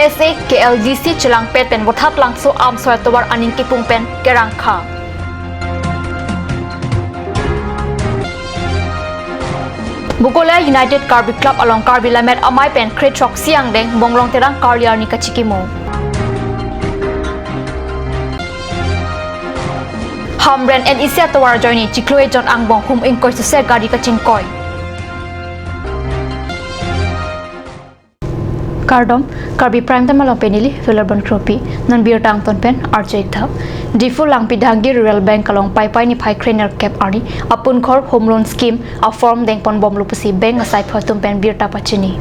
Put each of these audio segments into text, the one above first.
KSA KLDC chilang pet pen bothat langso am soy towar aning kipung pen kerangkha Bukola United Karbi Club along Karbi Lamet amai pen crate chok siang deng bonglong terang karliar ni kachikimo Hamren and Isya towar joini chikloe jon angbong hum ingkoi suse gari kachingkoi Kardom Karbi Prime Time along penili Philarbon Kropi non beer tang ton pen RJ Thap Difu Langpi Dhangi Rural Bank along Pai Pai ni Pai Craner Cap Arni Apun Khor Home Loan Scheme a form deng pon bom lupasi bank asai photum pen beer tapachini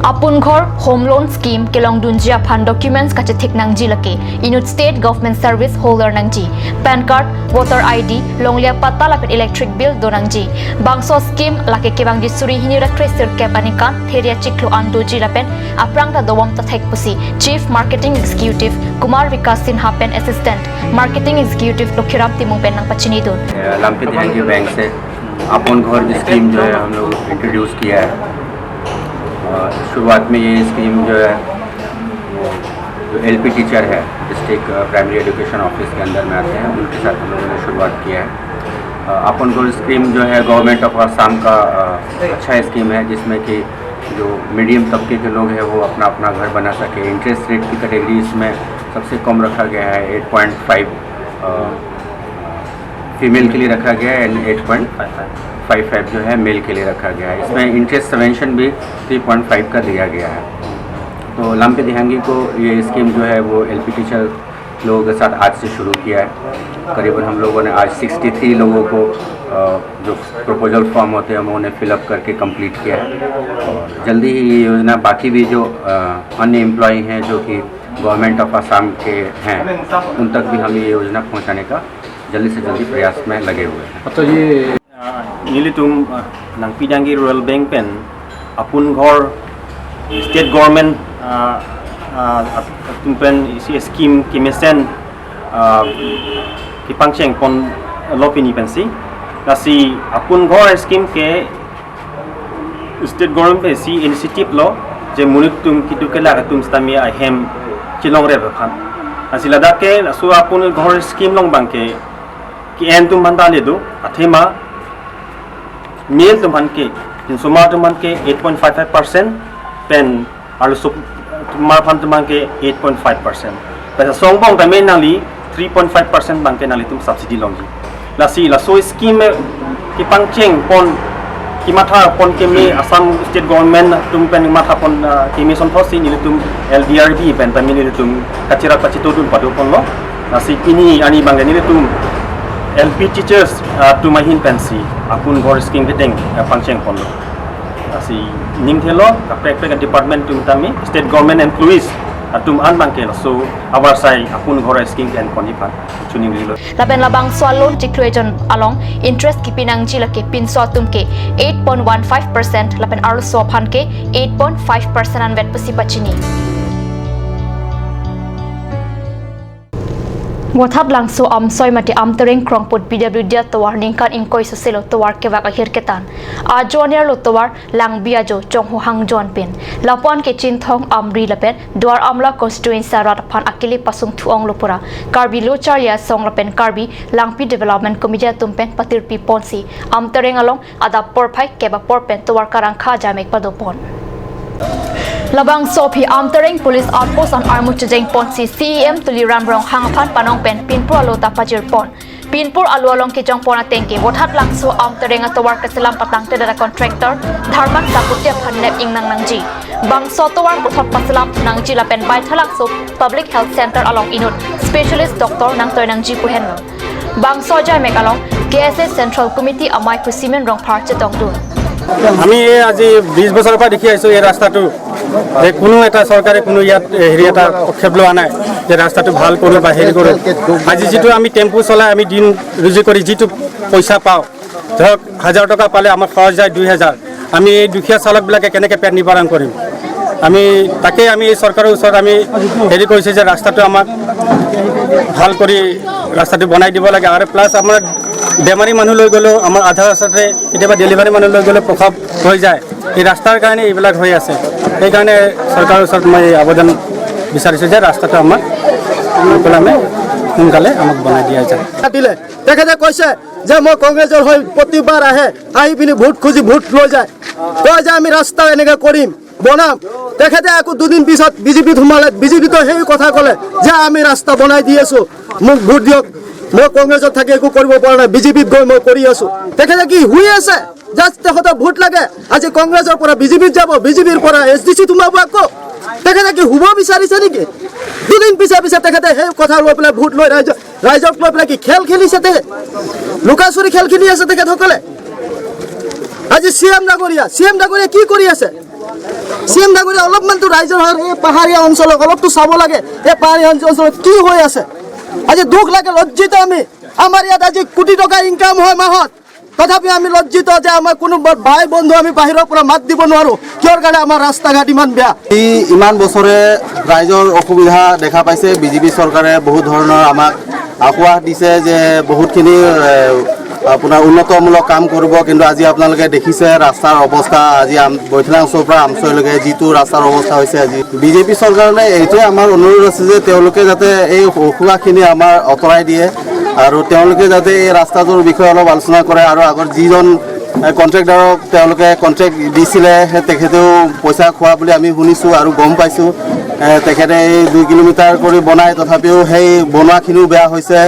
Apun Khor Home Loan Scheme kelong dunjia phan documents kache thik nangji lake inut state government service holder nangji PAN card voter ID longlia pata lapet electric bill donangji bangso scheme lake kebang disuri hinira treasure cap anikan theria chiklo andoji lapen aprang ta dowam ta thek pusi chief marketing executive Kumar Vikas Sinha pen assistant marketing executive Lokhiram Timung pen nang pachini don लंपी दिहांगी bank से अपन घर scheme जो है हम लोग introduce किया है शुरुआत में ये स्कीम जो है जो एलपी टीचर है डिस्ट्रिक्ट प्राइमरी एजुकेशन ऑफिस के अंदर में आते हैं उनके साथ हम लोगों ने शुरुआत किया है अपन घर स्कीम जो है गवर्नमेंट ऑफ आसाम का अच्छा स्कीम है जिसमें कि जो मीडियम तबके के लोग हैं वो अपना अपना घर बना सके इंटरेस्ट रेट की कैटेगरी इसमें सबसे कम रखा गया है 8.5 फीमेल के लिए रखा गया है एंड 8.55 जो है मेल के लिए रखा गया है इसमें इंटरेस्ट सबवेंशन भी 3.5 का दिया गया है तो लंपी दिहांगी को ये स्कीम जो है वो एलपी टीचर लोगों के साथ आज से शुरू किया है करीबन हम लोगों ने आज 63 लोगों को जो प्रपोजल फॉर्म होते हैं उन्होंने फिलअप करके कंप्लीट किया है और जल्दी ही ये योजना बाकी भी जो अन्य एम्प्लॉई हैं जो कि गवर्नमेंट ऑफ आसाम के हैं उन तक भी हम ये योजना पहुंचाने का जल्दी से जल्दी प्रयास में लगे हुए हैं तो ये नीली तुम लंपी दिहांगी रूरल बैंक पेन अपुन घर स्टेट गवर्नमेंट तुम पेन इसी स्कीम की मिशन की पंचेंग पन लोपिनी पेंसी लासी अपुन घर स्कीम के स्टेट गवर्नमेंट पे सी इनिशिएटिव लो जे मुनिक तुम की दुकेला तुम स्तामी अहेम चिलोंग रे बखान असी लदा के सु अपुन घर स्कीम लोंग बांके कि एन तुम बंदा ले दो अथेमा मेल तुम के सुमा तुम के 8.55% पेन और तुम्हारा फंड तुम के 8.5% पैसा सोंगबोंग तमें नाली 3.5% बांके नाली तुम सब्सिडी लोंगी लासी लासो स्कीम में कि पंचेंग पन कि माथा पन के में असम स्टेट गवर्नमेंट तुम पेन माथा पन कि में संतोषी नीले तुम LDRB पेन तमें नीले तुम कचरा पचितो तुम पदो पन लो लासी किनी आनी बांगे नीले तुम LP teachers tu mahin pensi apun घर स्कीम के टेंग पंचेंग पन लो लासी निंग थेलो kapek department तुम तमें स्टेट गवर्नमेंट एम्प्लॉइज तुम अन बांके सो आवर साइ अपुन घर स्कीम के कोनी फान चुनिंग लिलो lapen labang swalon tikloejon along interest kipinang jilake pinso tumke 8.15% lapen arlo so phan ke 8.5% an vet pasi pachini Wathap langso am soy mati am tereng krongput PWD towar ningkan ingkoi soselo towar kewak akhir ketan ajoner lo towar lang biajo chongho hangjon pen lapon ke chinthong amri lapen dwar amla constituency sarat phan akili pasung thuong lopura Karbi locharia song lapen Karbi langpi development committee tumpen patirpi ponsi am tereng along ada porphai keba porpen towar karangkha jamek padopon Labang Sophie Amtering Police Outpost on Armu Chajeng Ponsi CEM Tuliram Rong Hangpan Panong Pen Pinpur Alota Pajir Pon Pinpur Alualong Kijong Pona Tengke Wothat Langso Amtering Atawar Kaselam Patang Teda Contractor Dharman Taputia Panep Ing Nang Nangji Bang Sotowar Wothat Pasalam Nangji Lapen Bai Thalangso Public Health Center Along Inut Specialist Doctor Nang Toy Nangji Puhenlo Bang Soja Megalong KSA Central Committee Amai Kusimen Rong Parche Dongdun আমি আজি 20 বছৰৰ পৰা দেখি আইছো এই ৰাস্তাটো কোনো এটা চৰকাৰে কোনো ইয়াত হেৰি এটা পক্ষেপ লোৱা নাই যে ৰাস্তাটো ভাল কৰি বা হেৰি কৰি আজি যেটো আমি টেম্পু চলাই আমি দিন ৰুজি কৰি যেটো পইচা পাও ধৰক 1000 টকা পালে আমাৰ খৰচ যায় 2000 আমি এই দুখীয়া চালক বিলাকে কেনেকৈ পেট নিবাৰণ কৰিম আমি তাকে আমি এই চৰকাৰৰ ওচৰত আমি হেৰি কৰিছে যে ৰাস্তাটো আমাক ভাল কৰি ৰাস্তাটো বনাই দিব লাগে আৰু প্লাস আমাৰ বেমাৰী মানুহ লৈ গলো আমাৰ আধা ৰাস্তাতে কেতিয়াবা ডেলিভাৰী মানুহ লৈ গলে প্ৰভাৱ হৈ যায় এই ৰাস্তাৰ কাৰণে এইবিলাক হৈ আছে সেইকাৰণে চৰকাৰৰ ওচৰত মই আবেদন বিচাৰিছোঁ যে ৰাস্তাটো আমাক সোনকালে আমাক বনাই দিয়া যায়। দিলে তেখেতে কৈছে যে মই কংগ্ৰেছৰ হৈ প্ৰতিবাৰ আহি পিনি ভোট খুজি ভোট লৈ যায়, কয় যে আমি ৰাস্তা এনেকৈ কৰিম বনাম। তেখেতে আকৌ দুদিন পিছত বিজেপিত সোমালে, বিজেপিতো সেই কথা ক'লে যে আমি ৰাস্তা বনাই দি আছোঁ, মোক ভোট দিয়ক, মই কংগ্ৰেছত থাকি একো কৰিব পৰা নাই, বিজেপিত গৈ মই কৰি আছোঁ। তেখেতে কি শুই আছে? জাষ্ট তেখেতৰ ভোট লাগে, আজি কংগ্ৰেছৰ পৰা বিজেপিত যাব, বিজেপিৰ পৰা SDCত সোমাব আকৌ। তেখেতে কি শুব বিচাৰিছে নেকি? দুদিন পিছে তেখেতে সেই কথা লৈ পেলাই ভোট লৈ ৰাইজক লৈ পেলাই কি খেল খেলিছে? তেখেত লুকা চুৰি খেল খেলি আছে তেখেতসকলে। আজি CM ডাঙৰীয়া কি কৰি আছে? CM ডাঙৰীয়া অলপমানতো ৰাইজৰ এই পাহাৰীয়া অঞ্চলক অলপতো চাব লাগে, এই পাহাৰীয়া অঞ্চলত কি হৈ আছে। আজি দুখ লাগে, লজ্জিত আমি। আমাৰ ইয়াত আজি কোটি টকা ইনকাম হয় মাহত, তথাপি আমি লজ্জিত যে আমাৰ কোনো ভাই বন্ধু আমি বাহিৰৰ পৰা মাত দিব নোৱাৰো, কিয়ৰ কাৰণে আমাৰ ৰাস্তা ঘাট ইমান বেয়া। ইমান বছৰে ৰাইজৰ অসুবিধা দেখা পাইছে। বিজেপি চৰকাৰে বহুত ধৰণৰ আমাক আশ্বাস দিছে যে বহুতখিনি আপোনাৰ উন্নতমূলক কাম কৰিব, কিন্তু আজি আপোনালোকে দেখিছে ৰাস্তাৰ অৱস্থা। আজি বৈঠলাংছৰ পৰা আমচৈলৈকে যিটো ৰাস্তাৰ অৱস্থা হৈছে, আজি বিজেপি চৰকাৰলৈ এইটোৱে আমাৰ অনুৰোধ আছে যে তেওঁলোকে যাতে এই অসুবিধাখিনি আমাৰ আঁতৰাই দিয়ে আৰু তেওঁলোকে যাতে এই ৰাস্তাটোৰ বিষয়ে অলপ আলোচনা কৰে। আৰু আগৰ যিজন কণ্ট্ৰেক্টাৰক তেওঁলোকে কণ্ট্ৰেক্ট দিছিলে তেখেতেও পইচা খোৱা বুলি আমি শুনিছোঁ আৰু গম পাইছোঁ। তেখেতে এই 2 কিলোমিটাৰ কৰি বনায়, তথাপিও সেই বনোৱাখিনিও বেয়া হৈছে।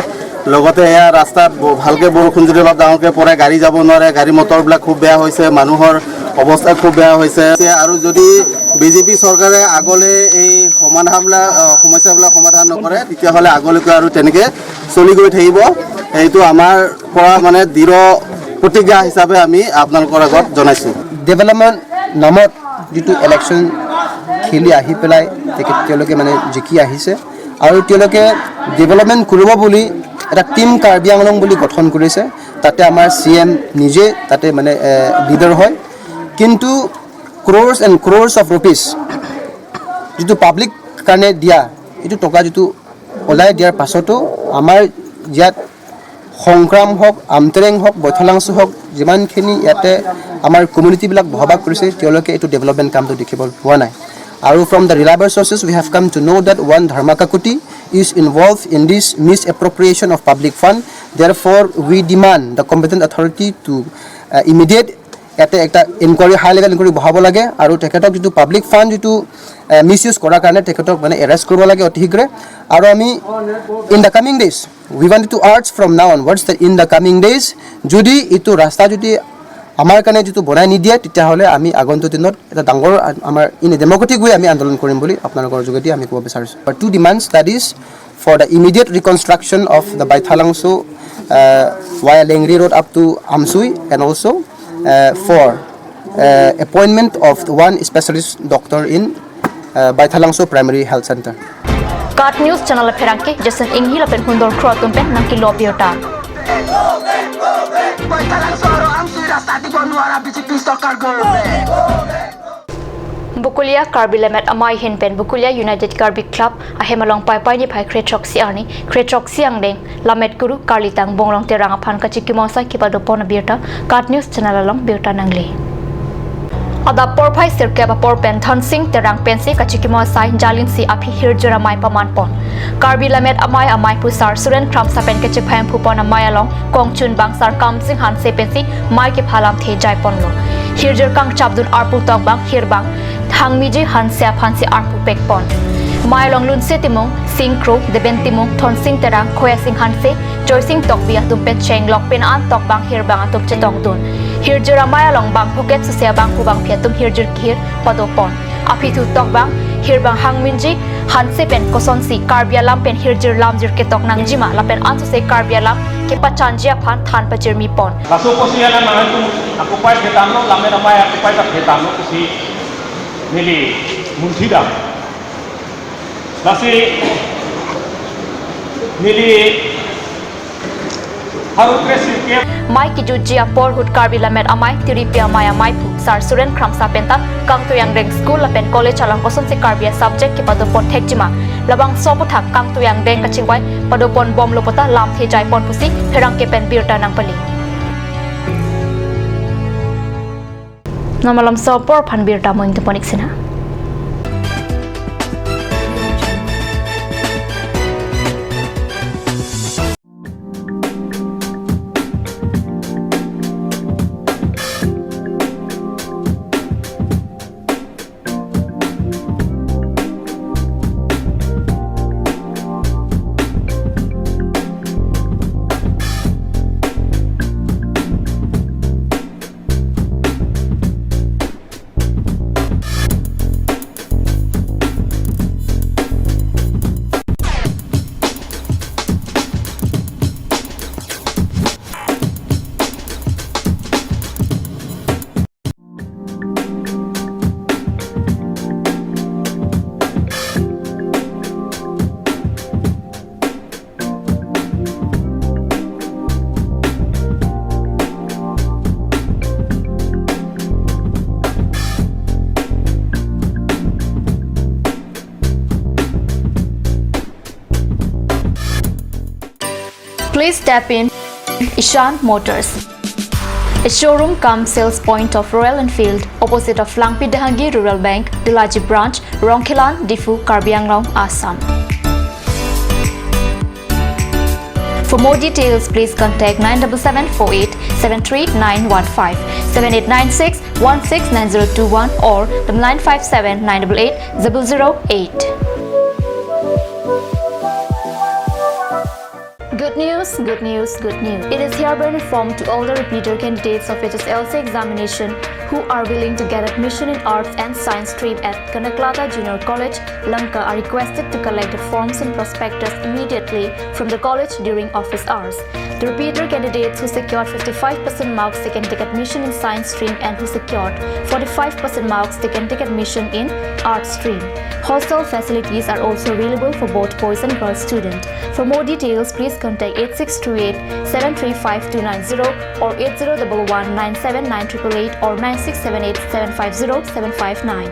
লগতে এয়া ৰাস্তাত ভালকৈ বৰষুণ যদি অলপ ডাঙৰকৈ পৰে গাড়ী যাব নোৱাৰে, গাড়ী মটৰবিলাক খুব বেয়া হৈছে, মানুহৰ অৱস্থা খুব বেয়া হৈছে। আৰু যদি বিজেপি চৰকাৰে আগলৈ এই সমস্যাবিলাক সমাধান নকৰে, তেতিয়াহ'লে আগলৈকে আৰু তেনেকৈ চলি গৈ থাকিব। এইটো আমাৰ পৰা মানে দৃঢ় প্ৰতিজ্ঞা হিচাপে আমি আপোনালোকৰ আগত জনাইছোঁ। ডেভেলপমেণ্ট নামত যিটো ইলেকশ্যন খেলি আহি পেলাই তেওঁলোকে মানে জিকি আহিছে আৰু তেওঁলোকে ডেভেলপমেণ্ট কৰিব বুলি এটা টিম কাৰ্বি আংলং বুলি গঠন কৰিছে। তাতে আমাৰ CM নিজে তাতে মানে লিডাৰ হয়, কিন্তু crores and crores of rupees যিটো পাব্লিক কাৰণে দিয়া এইটো টকা যিটো ওলাই দিয়াৰ পাছতো আমাৰ ইয়াত সংগ্ৰাম হওক, আমটেৰেং হওক, বৈঠলাংছ হওক, যিমানখিনি ইয়াতে আমাৰ কমিউনিটিবিলাক বসবাস কৰিছে তেওঁলোকে এইটো ডেভেলপমেণ্ট কামটো দেখিব পোৱা নাই। আৰু from the reliable sources we have come to know' that one Dharma Kakuti is involved in this misappropriation of public fund. Therefore, we demand the competent authority to immediate ইয়াতে একটা ইনকুৱাৰী হাই level enquiry বহাব লাগে আৰু তেখেতক যিটো public fund যিটো মিছইউজ কৰাৰ কাৰণে তেখেতক মানে এৰেষ্ট কৰিব লাগে অতি শীঘ্ৰে। আৰু আমি in the coming days we want to urge from now onwards the in the coming days যদি এইটো ৰাস্তা যদি আমাৰ কাৰণে যিটো বনাই নিদিয়ে তেতিয়াহ'লে আমি আগন্তুক দিনত এটা ডাঙৰ আমাৰ ইন ডেম'ক্ৰেটিক ৱে আমি আন্দোলন কৰিম বুলি আপোনালোকৰ যোগেদি আমি ক'ব বিচাৰিছোঁ। বাট 2 demands, that is for the immediate reconstruction of the Baithalangso via Lengri Road up to Amsui, and also for appointment of one specialist doctor in Baithalangso Primary Health Center. Kat News channel Perangke Jason Inghi lapen hundor kro tumpen nangki lobiota. Bukulia Karbi Lemet Amai Hinpen Bukulia United Karbi Club ahemalong pai ni pai Kretroksi Arni Kretroksi Angdeng Lamet Guru Karlitang Bonglong Terang Apan Kachikimosa Kipadopon Birta Kat News channel along Birta Nangli. Ada porpai sirke ba porpen thansing terang pensi kachikimosa jalin si api hirjura mai pamanpon. Karbi Lemet amai pusar suren kram sapen kachiphaim phupon amai along kongchun bangsar kamsing hanse pensi mai ke phalam the jai ponlo. Hirjur kang chabdun arpu tok bang hirbang hangmiji hanse phansi arpu pekpon. Mai long lun se timong singkro deben timong thon sing terang khoya sing hanse joising tok bia tumpet cheng lok pen an tok bang hirbang atuk chetong dun. Hirjur amai long bang pocket se bang ku bang phetum hirjur khir padopon. Api tu tok bang hirbang hangminji hanse pen kosonsi karbia lam pen hirjur lam jur ke tok nangjima lapen ansu se karbia lam ke pachanjia phan than pachir mi pon. Lasu posiana na tu aku pai ketamno lame ramai aku pai tak ketamno kusi nili munthida. Lasi nili haru kresi ke Mai ki jujia porhut Karbi Lemet amai tiripia maya mai pu sar suren kramsa penta kang tuyang reng school lapen college alang koson se Karbia subject ke padopon thekjima labang soputhak kang tuyang reng kachingwai padopon bom lopota lam the jai pon pusi herang ke pen birta nang pali namalam sopor phan birta moing tuponik sina Please step in Ishan Motors, a showroom cum sales point of Royal Enfield, opposite of Langpi Dahangi Rural Bank, Dilaji Branch, Rongkhilan, Difu, Karbi Anglong, Assam. For more details, please contact 97748 73915, 7896 169021 or 957 988 008. Good news, good news, good news. It is hereby informed to all the repeater candidates of HSLC examination who are willing to get admission in Arts and Science stream at Kanaklata Junior College, Lanka are requested to collect the forms and prospectus immediately from the college during office hours. The repeater candidates who secured 55% marks they can take admission in Science stream and who secured 45% marks they can take admission in Arts stream. Hostel facilities are also available for both boys and girls students. For more details, please contact 8628 735290 or 8011 97988 or 9678 750 759.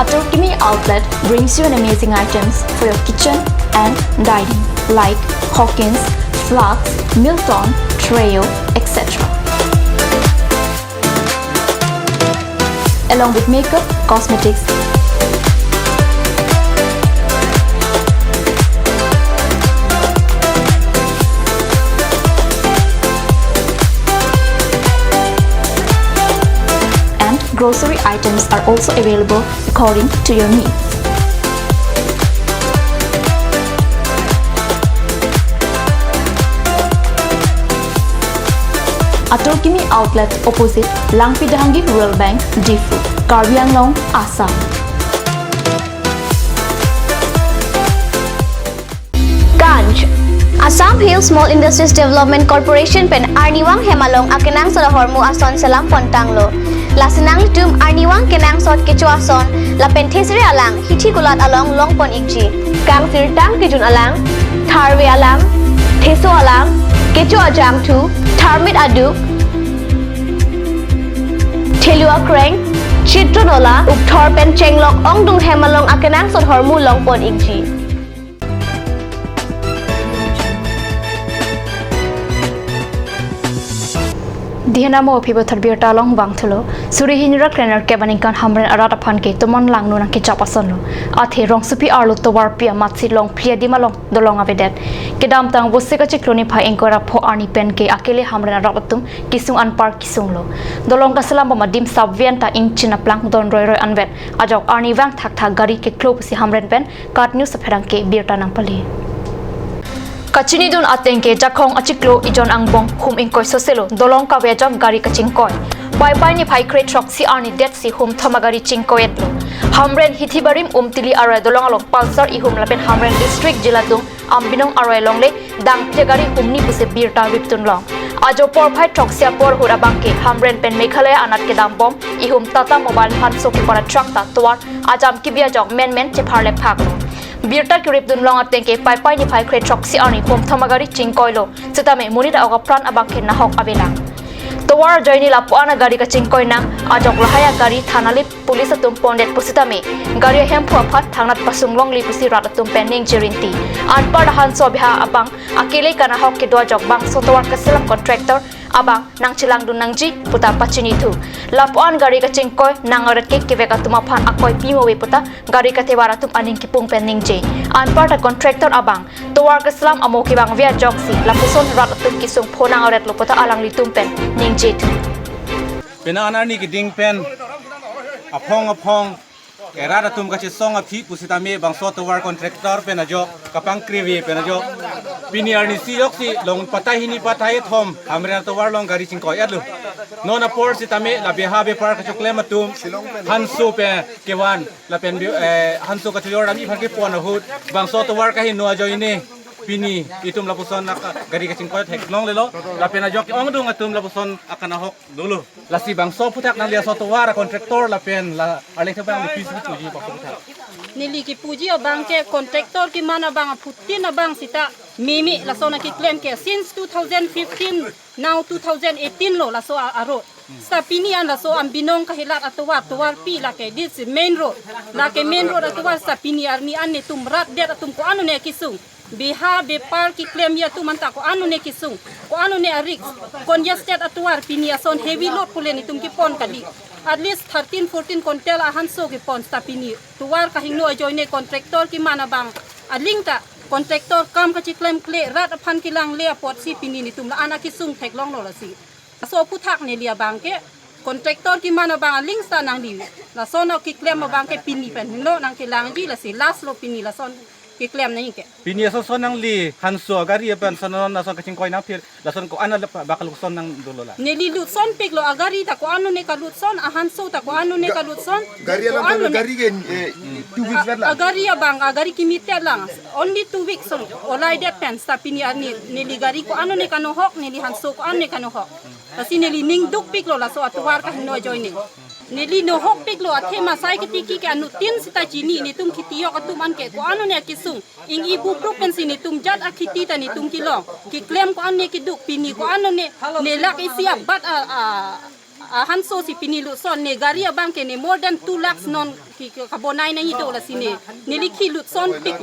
Aturkimi Outlet brings you an amazing items for your kitchen and dining like Hawkins, Flax, Milton, Treo, etc. Along with makeup, cosmetics, and grocery items are also available according to your needs. Aturkimi Outlet opposite Langpi Dahangi Rural Bank, Difu, Karbi Anglong, Assam. Ganj Assam Hill Small Industries Development Corporation pen Arniwang Hemalong akenang sa hormu ason salam pontanglo. Lasinang litum Arniwang kenang sot kecu ason la penthesri alang hithi kulat along longpon ikji. Kang tirtang kijun alang, tharwe alang, theso alang, kecu ajam tu, tharmit aduk, Thelua Kreng, Chitronola, Ukthor pen chenglok ongdung hemalong akenang sot hormu longpon ikji. Dihanamo people tharbir talong bangthulo suri hinra trainer kebaningkan hamren arata phanke tomon langnu nang ke chapasonlo athe rong supi arlo towar pia matsi long plia dimalong dolong avedet kedam tang bosika chikloni phai engkora pho arni pen ke akele hamren arapatum kisung anpar kisunglo dolong kasalam bama dim subvian ta ing china plang don roy roy anvet ajok arni wang thak thak gari ke klop si hamren pen kat news apherang ke birta nang pali Kachini dun atengke jakhong achiklo ijon angbong hum ingkoi soselo dolong ka wejok gari ka chingkoi pai pai ni phai kre truck si arni det si hum thamagari chingkoi etlo hamren hithibarim umtili arai dolong alok pulsar i hum lapen hamren district jilatung ambinong arai longle dang tegari humni puse birta riptun long ajo por phai truck sia por hura bangke hamren pen meghalaya anat ke dam bom i hum tata mobile han so ki para truck ta tuar ajam ki bia jok men che pharle phaklo Birta kirip dun long atengke pai pai ni phai kre troksi arni pom thamagari chingkoilo chitame munida oga pran abangkhen na hok abelang towar joini lapuana gari ka chingkoi nang ajok lahaya gari thanali police atum pondet pusitame gari hem phu phat thangnat pasunglong li pusi rat atum pending jirinti anpar han so bha abang akele kana hok ke do jok bang so towar ka selam contractor abang nang chilang dun nangji puta pachini thu lapuan gari ka chingkoi nang arat ke keveka tuma phan akoi pimo we puta gari ka tewara tum aning ki pung pending je anpar ta contractor abang towar ka selam amo ki bang via joksi lapuson rat atum ki sung phonang arat lo puta alang li tum pen ning je thu pena anani ki ding pen apong era tum ka chi song aphi pusitame bangso towar contractor pena jo kapang kriwi pena jo piniar ni siok si long patai hini patai thom hamre towar long gari chingkoi atlu nona por sitame la beha be par ka chokle matum hansu pe kewan la pen hansu ka chyor ami phang ke pon hut bangso towar ka hi no joine pini itum lapuson gari ka chingkoi thek long lelo la pena jo ong dung atum lapuson akana hok dulu lasi bangso putak nang lia so towar contractor la pen la ale thapang ni pisi tuji pakutha nili ki puji abang ke contractor ki mana bang putin abang sita mimi la sona ki claim ke since 2015 now 2018 lo la so aro Sapini an la so am binong kahilat atuwar pi la ke this main road atuwar sapini arni an ne tum rat det atum ko anu ne kisung biha be par ki claim ya tu manta ko anu ne kisung ko anu ne arik congested atuwar pini ason heavy load kulen itum ki pon kali at least 13-14 kontel ahan so ki pon sapini tuwar kahingno join ne contractor ki mana bang alingta kontraktor kam ka claim kle rat phan kilang le pot si pini ni tum la ana kisung thek long no la si so puthak ne lia bangke kontraktor ki mana bang ling sa nang di la so no ki claim ma bangke pini pen no nang kilang ji la si last lo pini la son ki claim na ke pini so nang li han so agari pen sonon na son kaching koi na phir la son ko ana bakal son nang dolo la ne li lut son pik lo agari ta ko anu ne ka lut son ahan so ta ko anu ne ka lut son gari lang gari gen 2 weeks la agari ya bang agari kimite lang only 2 weeks so olai det pen sa pini ani ne li gari ko anu ne ka no hok ne li han so ko anu ne ka no hok kasi nili ning duk pik lo la so atuwar ka no joining nili no hok pik lo athe ma sai ki ki ka anu tin sita chini ni tum khitiyo ka tum an ke ko anu ne kisung ing ibu province ni tum jat akhiti ta ni tum kilong ki claim ko an ne ki duk pini ko anu ne lak isia but hanso si pini lu son ne gari abang ke ne more than 2 lakhs non ki kabonai na hido la sine nili ki lu son pik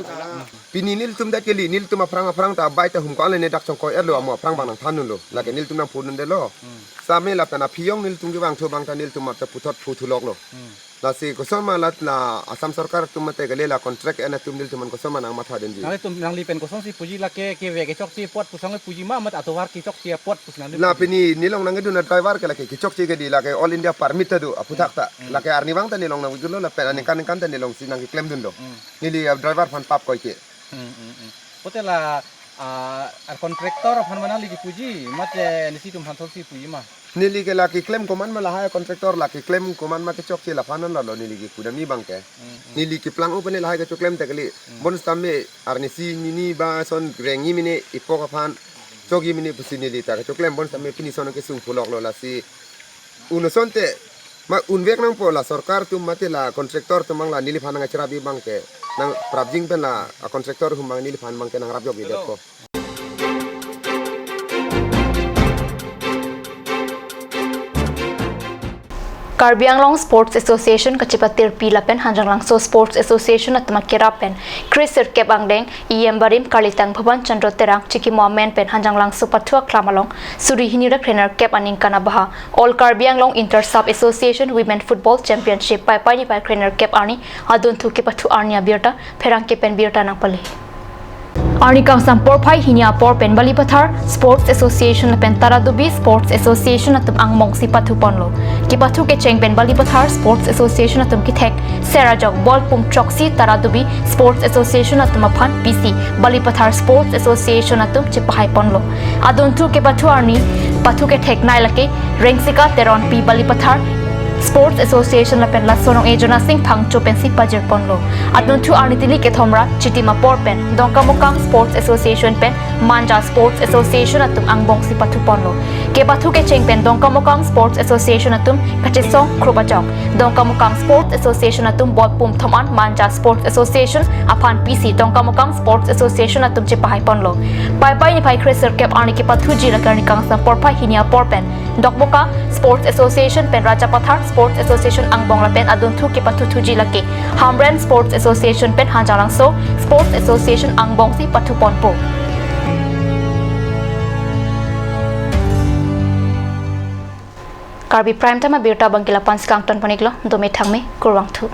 pini nil tum dat keli nil tum aprang ta bai ta hum ko ne dak chong ko erlo amo aprang bang thanun lo la ke nil tum nang phun de lo same la ta na phiyong nil tum ki bang tho bang ta nil tum ta puthot phutulok lo la si ko son ma lat na asam sarkar tum mate gale la contract ena tum nil tum ko son ma nang matha den di nang tum nang li pen ko son si puji la ke ve ke chok si pot pusang puji ma mat atowar ki chok si pot pusang la pini nilong nang du na driver ke la ke chok chi ke di la ke all india permit ta du aputhak ta la ke arni bang ta nilong nang gulo la pe ani kan ta nilong si nang ki claim dun do nili driver fan pap ko ke potela ar kontraktor fan mana li puji mate nisi tum han si puji ma nili ke la ki claim koman ma la ha kontraktor la ki claim koman ma ke chok chi la fanan la lo nili ki kudami bang ke nili ki plang open la ha ke chok claim ta kali bon stamme ar nisi nini ba son rengi mine ipo ka fan chogi mine pusi nili ta ke chok claim bon stamme pini son ke sung pulok lo la si uno sonte ma unvek nang po la sarkar tum mate la kontraktor tum mang la nili phanang chrabi bang ke nang prabjing pen la kontraktor hum mang nili phan mang ke nang rabjok ide ko Karbi Anglong Sports Association kachipatir pilapen hanjanglang so Sports Association at makirapen Chriser Kebangdeng Iembarim Kalitang Bhavan Chandra Terang Chiki Momen pen hanjanglang so patua klamalong Suri Hinira trainer Kep aning kanabaha All Karbi Anglong Inter Sub Association Women Football Championship pai pai ni pai trainer Kep ani adun thu ke patu arnia birta pherang ke pen birta nang pali Arni Kamsam Porpai Hinia Por Pen Balipathar Sports Association Pen Taradubi Sports Association atum angmong si pathu ponlo ki pathu ke cheng pen Balipathar Sports Association atum ki thek Serajok Ball Pum Choksi Taradubi Sports Association atum aphan PC Balipathar Sports Association atum chipahai ponlo adon thu ke pathu arni pathu ke thek nai lake Rengsika Teron P Balipathar Sports Association la pen la sonong ejona sing phang chu pen si pajer ponlo adun thu arnitili ke thomra chitima por pen dongka mokang Sports Association pen Manja Sports Association atum angbong si pathu ponlo ke pathu ke cheng pen dongka mokang Sports Association atum kachesong krobajok dongka mokang Sports Association atum bolpum thoman Manja Sports Association aphan PC dongka mokang Sports Association atum chipahai ponlo pai pai ni pai Chriser Kep arni ke pathu ji la karni kang sam por pai hinia por pen dokmoka Sports Association pen Rajapathar Sports Association angbong la pen adun thu ke pathu thuji lake Hamren Sports Association pen hanjarang so Sports Association angbong si pathu ponpo Karbi Prime Time birta bangkila panskang ton paniklo dome thangme kurwang thu